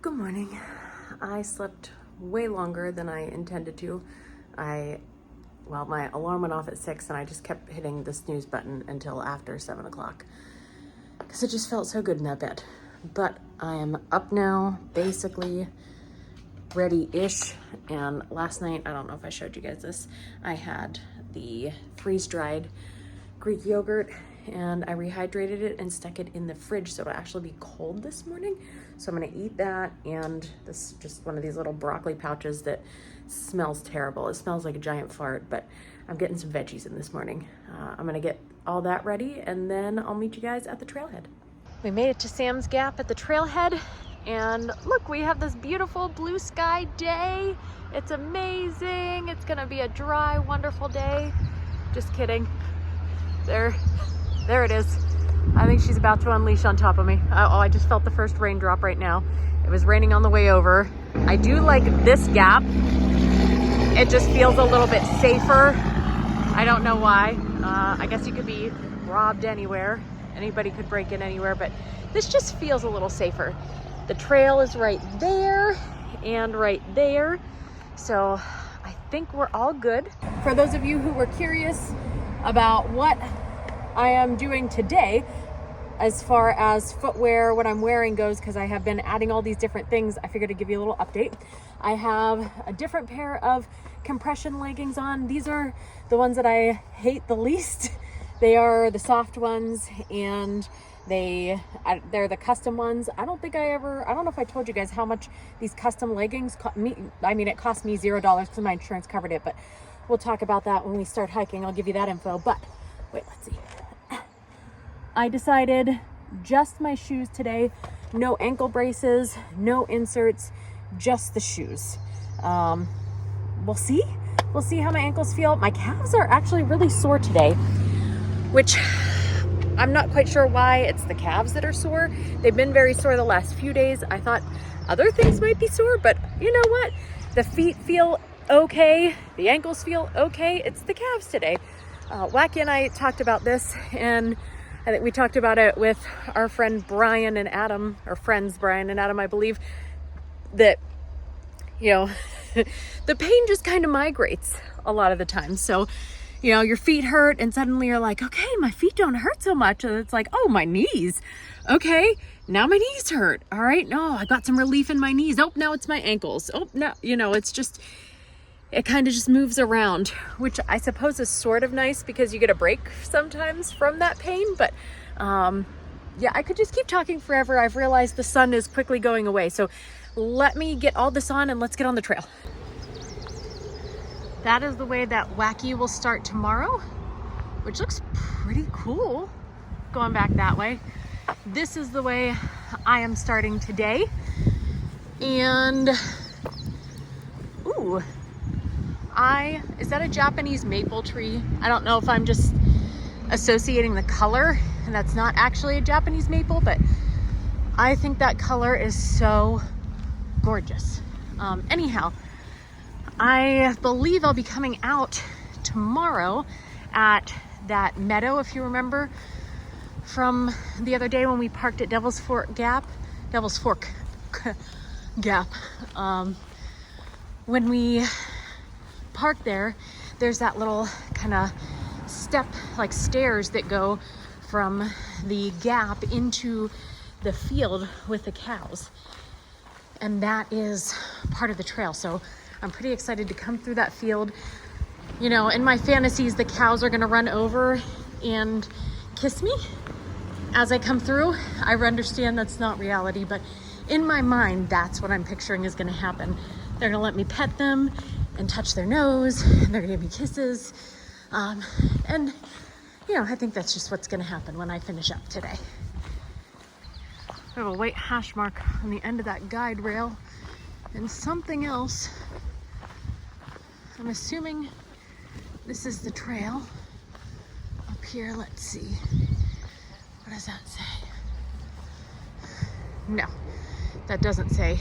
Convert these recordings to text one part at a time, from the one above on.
Good morning. I slept way longer than I intended to. Well, my alarm went off at 6 and I just kept hitting the snooze button until after 7 o'clock because it just felt so good in that bed. But I am up now, basically ready-ish. And last night, I don't know if I showed you guys this, I had the freeze-dried Greek yogurt and I rehydrated it and stuck it in the fridge so it'll actually be cold this morning. So I'm gonna eat that, and this just one of these little broccoli pouches that smells terrible. It smells like a giant fart, but I'm getting some veggies in this morning. I'm gonna get all that ready and then I'll meet you guys at the trailhead. We made it to Sam's Gap at the trailhead, and look, we have this beautiful blue sky day. It's amazing. It's gonna be a dry, wonderful day. Just kidding. There it is. I think she's about to unleash on top of me. Oh, I just felt the first raindrop right now. It was raining on the way over. I do like this gap. It just feels a little bit safer. I don't know why. I guess you could be robbed anywhere. Anybody could break in anywhere, but this just feels a little safer. The trail is right there and right there. So I think we're all good. For those of you who were curious about what I am doing today as far as footwear, what I'm wearing goes, because I have been adding all these different things, I figured to give you a little update. I have a different pair of compression leggings on. These are the ones that I hate the least. They are the soft ones, and they're the custom ones. I don't know if I told you guys how much these custom leggings cost me. I mean, it cost me $0 because my insurance covered it, but we'll talk about that when we start hiking. I'll give you that info. But wait, let's see. I decided just my shoes today, no ankle braces, no inserts, just the shoes. We'll see how my ankles feel. My calves are actually really sore today, which I'm not quite sure why it's the calves that are sore. They've been very sore the last few days. I thought other things might be sore, but you know what? The feet feel okay. The ankles feel okay. It's the calves today. Wacky and I talked about this, and I think we talked about it with our friend Brian and Adam, or friends Brian and Adam, I believe, that, you know, the pain just kind of migrates a lot of the time. So, you know, your feet hurt and suddenly you're like, okay, my feet don't hurt so much. And it's like, oh, my knees. Okay, now my knees hurt. All right, no, I got some relief in my knees. Oh, now it's my ankles. Oh, no, you know, it's just, it kind of just moves around, which I suppose is sort of nice because you get a break sometimes from that pain. But yeah, I could just keep talking forever. I've realized the sun is quickly going away. So let me get all this on and let's get on the trail. That is the way that Wacky will start tomorrow, which looks pretty cool going back that way. This is the way I am starting today. And, ooh, is that a Japanese maple tree? I don't know if I'm just associating the color, and that's not actually a Japanese maple, but I think that color is so gorgeous. Anyhow, I believe I'll be coming out tomorrow at that meadow, if you remember from the other day when we parked at Devil's Fork Gap. When we parked there, there's that little kind of step, like stairs that go from the gap into the field with the cows. And that is part of the trail. So I'm pretty excited to come through that field. You know, in my fantasies, the cows are gonna run over and kiss me as I come through. I understand that's not reality, but in my mind, that's what I'm picturing is gonna happen. They're gonna let me pet them and touch their nose, and they're gonna give me kisses. And you know, I think that's just what's gonna happen when I finish up today. I have a white hash mark on the end of that guide rail and something else. I'm assuming this is the trail. Up here, let's see. What does that say? No, that doesn't say.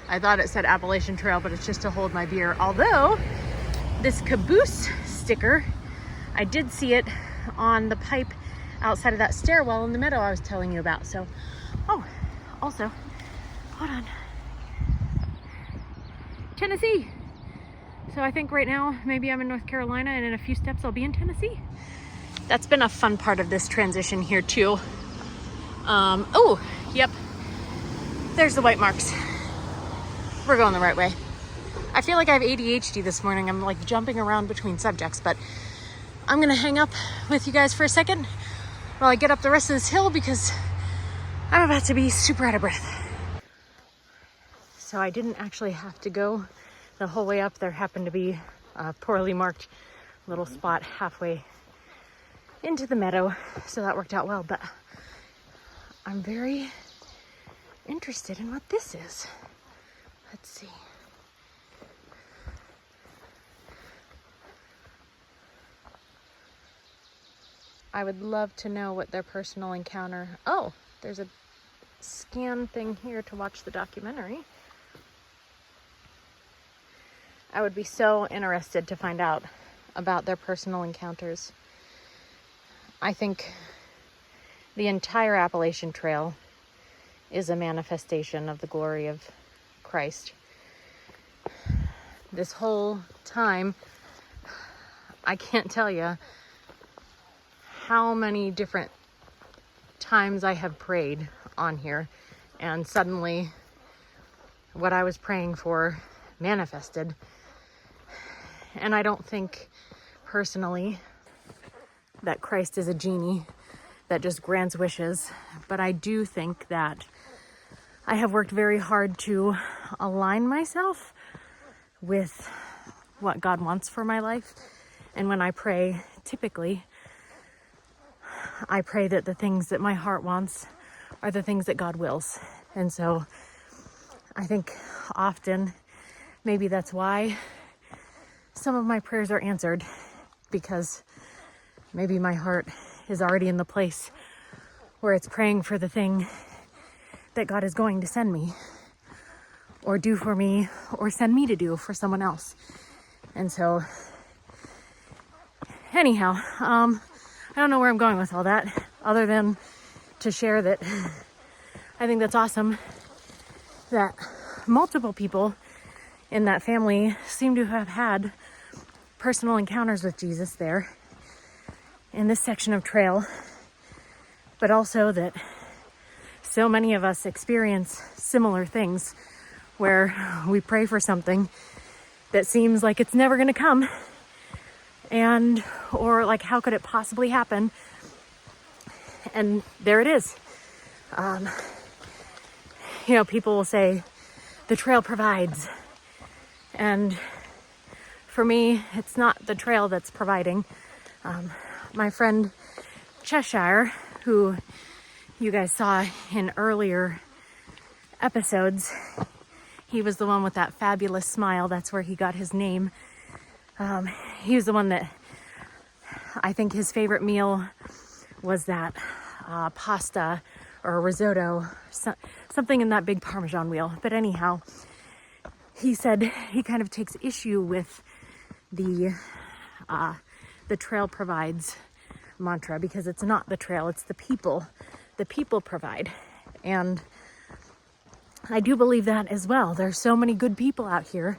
I thought it said Appalachian Trail, but it's just to hold my beer. Although this caboose sticker, I did see it on the pipe outside of that stairwell in the meadow I was telling you about. So, oh, also, hold on, Tennessee. So I think right now, maybe I'm in North Carolina, and in a few steps I'll be in Tennessee. That's been a fun part of this transition here too. Oh, yep. There's the white marks. We're going the right way. I feel like I have ADHD this morning. I'm like jumping around between subjects, but I'm gonna hang up with you guys for a second while I get up the rest of this hill because I'm about to be super out of breath. So I didn't actually have to go the whole way up. There happened to be a poorly marked little spot halfway into the meadow, so that worked out well, but I'm very interested in what this is. Let's see. I would love to know what their personal encounter... Oh, there's a scan thing here to watch the documentary. I would be so interested to find out about their personal encounters. I think the entire Appalachian Trail is a manifestation of the glory of Christ. This whole time, I can't tell you how many different times I have prayed on here, and suddenly what I was praying for manifested. And I don't think personally that Christ is a genie that just grants wishes, but I do think that I have worked very hard to align myself with what God wants for my life. And when I pray, typically, I pray that the things that my heart wants are the things that God wills. And so I think often maybe that's why some of my prayers are answered, because maybe my heart is already in the place where it's praying for the thing that God is going to send me or do for me or send me to do for someone else. And so anyhow, I don't know where I'm going with all that other than to share that I think that's awesome that multiple people in that family seem to have had personal encounters with Jesus there in this section of trail, but also that so many of us experience similar things where we pray for something that seems like it's never going to come, and or like, how could it possibly happen? And there it is. People will say the trail provides, and for me, it's not the trail that's providing. My friend Cheshire, who you guys saw in earlier episodes, he was the one with that fabulous smile. That's where he got his name. He was the one that I think his favorite meal was that pasta or risotto, something in that big Parmesan wheel. But anyhow, he said he kind of takes issue with the trail provides mantra, because it's not the trail, it's the people. The people provide. And I do believe that as well. There's so many good people out here.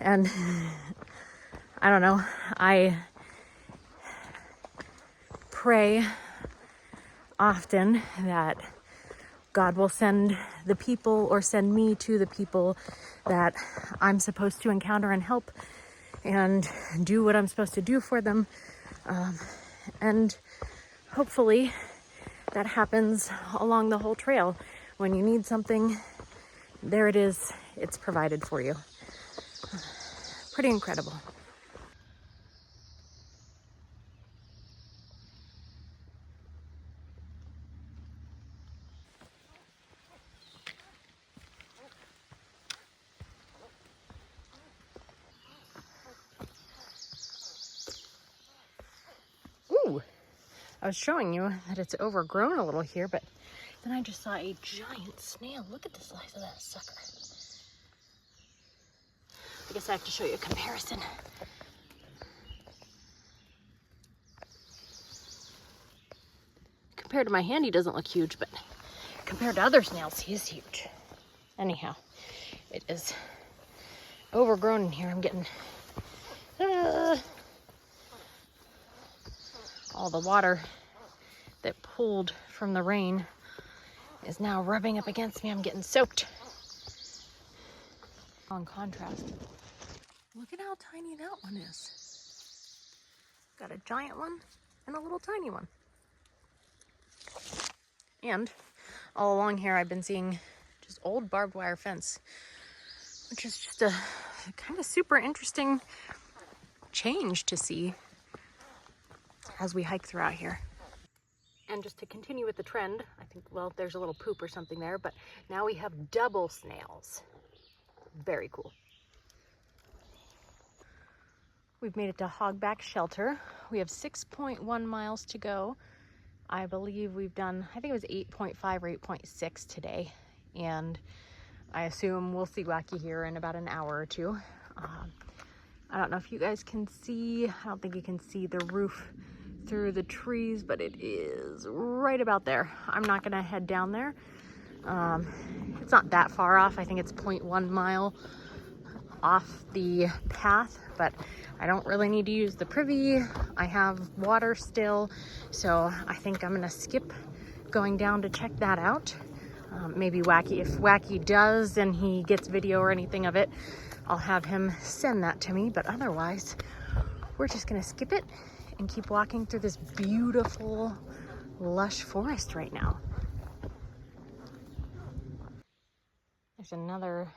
And I don't know, I pray often that God will send the people or send me to the people that I'm supposed to encounter and help and do what I'm supposed to do for them. And hopefully that happens along the whole trail. When you need something, there it is. It's provided for you. Pretty incredible. Ooh, I was showing you that it's overgrown a little here, but then I just saw a giant snail. Look at the size of that sucker. I guess I have to show you a comparison. Compared to my hand, he doesn't look huge, but compared to other snails, he is huge. Anyhow, it is overgrown in here. I'm getting all the water that pulled from the rain is now rubbing up against me. I'm getting soaked. On contrast, look at how tiny that one is. Got a giant one and a little tiny one. And all along here, I've been seeing just old barbed wire fence, which is just a kind of super interesting change to see as we hike throughout here. And just to continue with the trend, I think, well, there's a little poop or something there, but now we have double snails. Very cool. We've made it to Hogback Shelter. We have 6.1 miles to go. I believe we've done, I think it was 8.5 or 8.6 today. And I assume we'll see Wacky here in about an hour or two. I don't know if you guys can see, I don't think you can see the roof through the trees, but it is right about there. I'm not gonna head down there. It's not that far off. I think it's 0.1 mile off the path, but I don't really need to use the privy. I have water still, so I think I'm gonna skip going down to check that out. Maybe Wacky, if Wacky does and he gets video or anything of it, I'll have him send that to me, but otherwise we're just gonna skip it and keep walking through this beautiful lush forest right now. There's another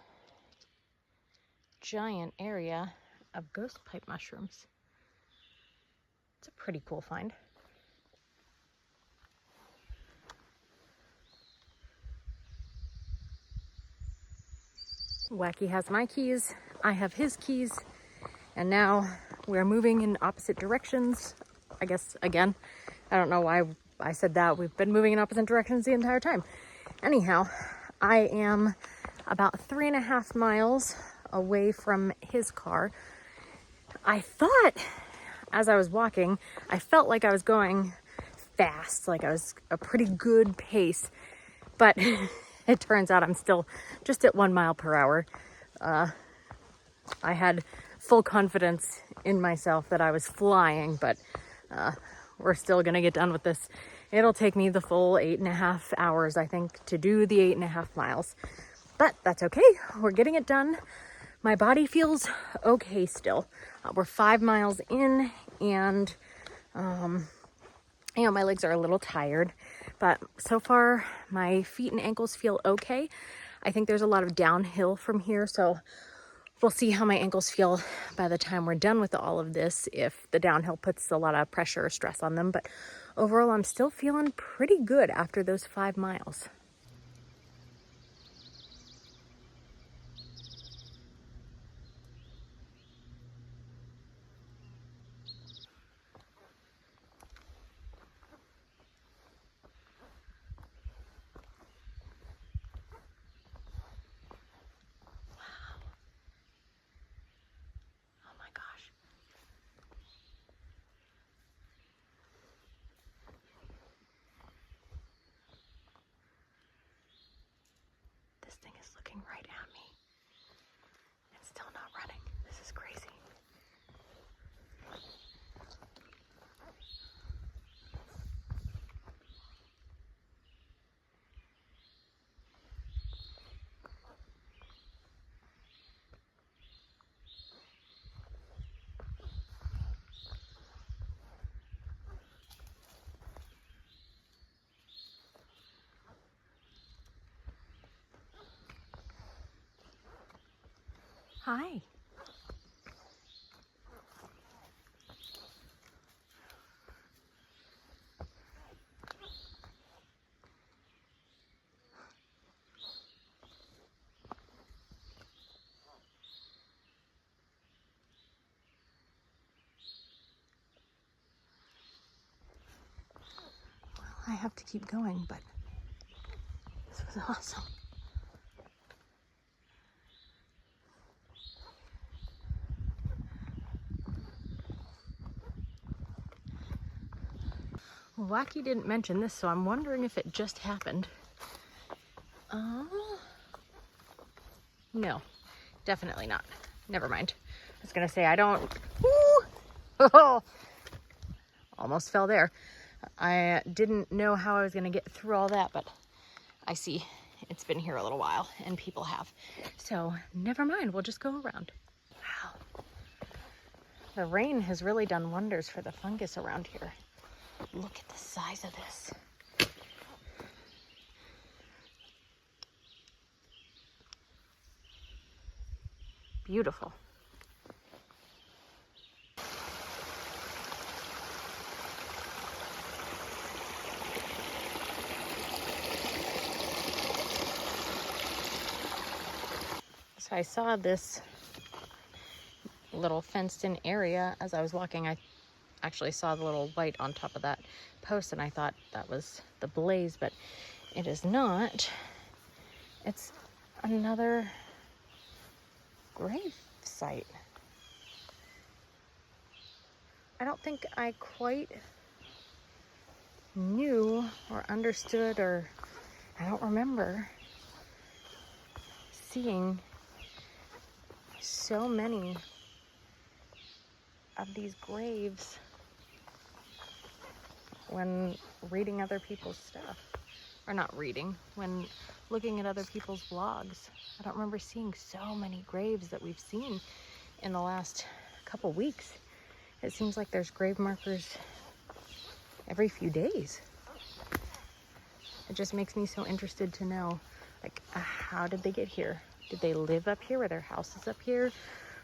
giant area of ghost pipe mushrooms. It's a pretty cool find. Wacky has my keys, I have his keys, and now we're moving in opposite directions. I guess, again, I don't know why I said that. We've been moving in opposite directions the entire time. Anyhow, I am about 3.5 miles away from his car. I thought, as I was walking, I felt like I was going fast, like I was a pretty good pace, but it turns out I'm still just at 1 mile per hour. I had full confidence in myself that I was flying, but we're still gonna get done with this. It'll take me the full 8.5 hours, I think, to do the 8.5 miles. But that's okay, we're getting it done. My body feels okay still. We're 5 miles in, and you know, my legs are a little tired, but so far my feet and ankles feel okay. I think there's a lot of downhill from here, so we'll see how my ankles feel by the time we're done with all of this, if the downhill puts a lot of pressure or stress on them. But overall, I'm still feeling pretty good after those 5 miles. This thing is looking right at me. It's still not running. This is crazy. Hi. Well, I have to keep going, but this was awesome. Wacky didn't mention this, so I'm wondering if it just happened. No, definitely not. Never mind. I was gonna say I don't. Woo! Oh, almost fell there. I didn't know how I was gonna get through all that, but I see it's been here a little while and people have. So never mind, we'll just go around. Wow. The rain has really done wonders for the fungus around here. Look at the size of this. Beautiful. So I saw this little fenced in area as I was walking. I actually saw the little light on top of that post and I thought that was the blaze, but it is not. It's another grave site. I don't think I quite knew or understood, or I don't remember seeing so many of these graves when reading other people's stuff. Or not reading, when looking at other people's vlogs. I don't remember seeing so many graves that we've seen in the last couple weeks. It seems like there's grave markers every few days. It just makes me so interested to know, like, how did they get here? Did they live up here? Were there houses up here?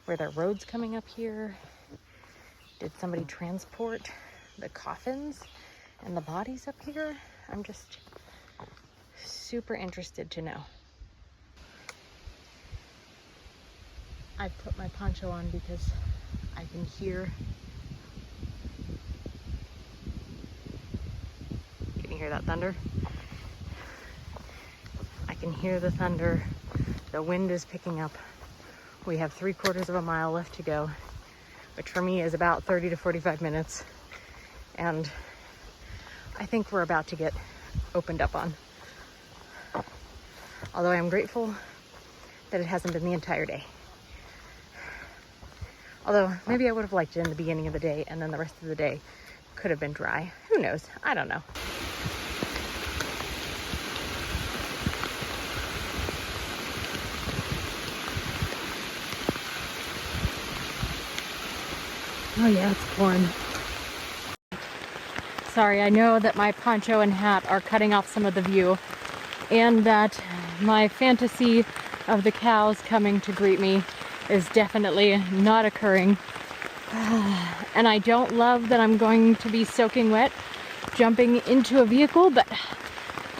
Were there roads coming up here? Did somebody transport the coffins and the bodies up here? I'm just super interested to know. I put my poncho on because I can hear. Can you hear that thunder? I can hear the thunder. The wind is picking up. We have 3/4 of a mile left to go, which for me is about 30 to 45 minutes. And I think we're about to get opened up on. Although I am grateful that it hasn't been the entire day. Although maybe I would have liked it in the beginning of the day and then the rest of the day could have been dry. Who knows? I don't know. Oh yeah, it's pouring. Sorry, I know that my poncho and hat are cutting off some of the view, and that my fantasy of the cows coming to greet me is definitely not occurring. And I don't love that I'm going to be soaking wet jumping into a vehicle, but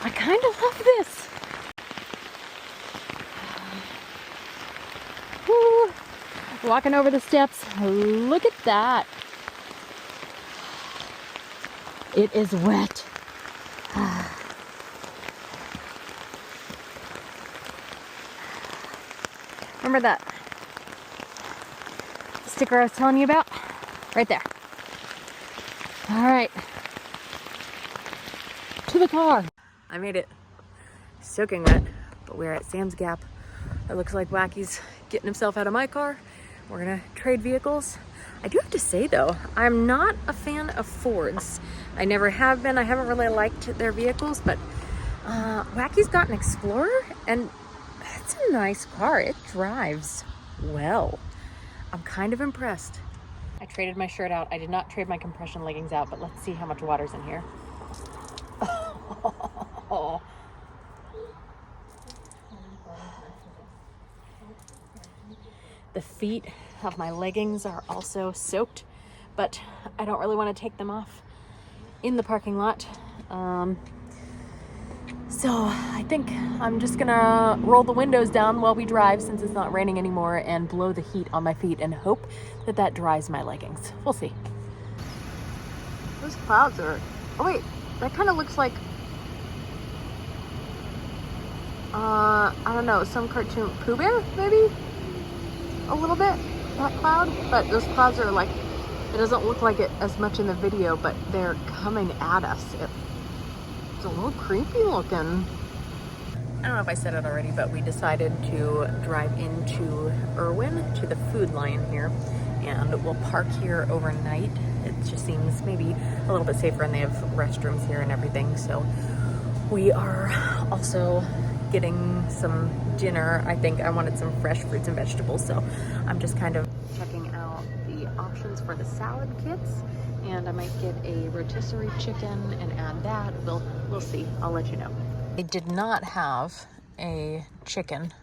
I kind of love this. Woo. Walking over the steps, look at that. It is wet. Remember that sticker I was telling you about? Right there. All right. To the car. I made it soaking wet, but we're at Sam's Gap. It looks like Wacky's getting himself out of my car. We're gonna trade vehicles. I do have to say though, I'm not a fan of Fords. I never have been. I haven't really liked their vehicles, but Wacky's got an Explorer and it's a nice car. It drives well. I'm kind of impressed. I traded my shirt out. I did not trade my compression leggings out, but let's see how much water's in here. Oh. The feet of my leggings are also soaked, but I don't really want to take them off in the parking lot. So I think I'm just gonna roll the windows down while we drive since it's not raining anymore and blow the heat on my feet and hope that that dries my leggings. We'll see. Those clouds are, oh wait, that kind of looks like, I don't know, some cartoon, Pooh Bear maybe? A little bit, that cloud, but those clouds are like, it doesn't look like it as much in the video, but they're coming at us. It's a little creepy looking. I don't know if I said it already, but we decided to drive into Irwin to the Food Lion here, and we'll park here overnight. It just seems maybe a little bit safer, and they have restrooms here and everything. So we are also getting some dinner. I think I wanted some fresh fruits and vegetables, so I'm just kind of checking out the options for the salad kits, and I might get a rotisserie chicken and add that. We'll see. I'll let you know. They did not have a chicken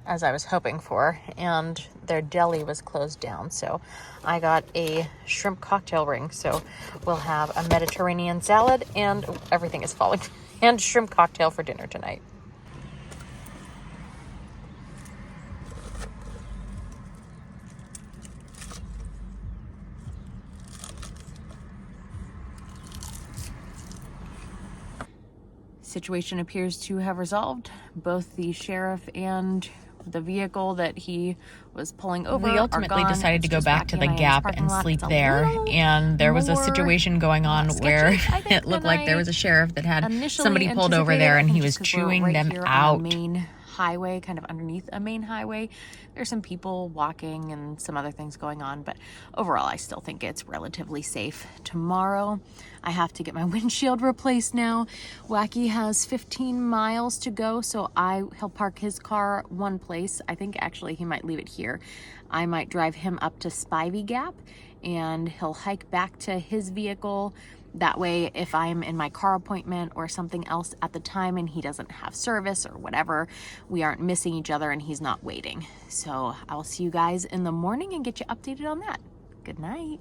as I was hoping for, and their deli was closed down, so I got a shrimp cocktail ring. So we'll have a Mediterranean salad, and everything is falling, and shrimp cocktail for dinner tonight. Situation appears to have resolved. Both the sheriff and the vehicle that he was pulling over. We ultimately decided to go back to the Gap and sleep there, and there was a situation going on where it looked like there was a sheriff that had somebody pulled over there, and he was chewing them out. Highway, kind of underneath a main highway. There's some people walking and some other things going on, but overall I still think it's relatively safe. Tomorrow I have to get my windshield replaced now. Wacky has 15 miles to go, so he'll park his car one place. I think actually he might leave it here. I might drive him up to Spivey Gap, and he'll hike back to his vehicle. That way, if I'm in my car appointment or something else at the time and he doesn't have service or whatever, we aren't missing each other and he's not waiting. So I'll see you guys in the morning and get you updated on that. Good night.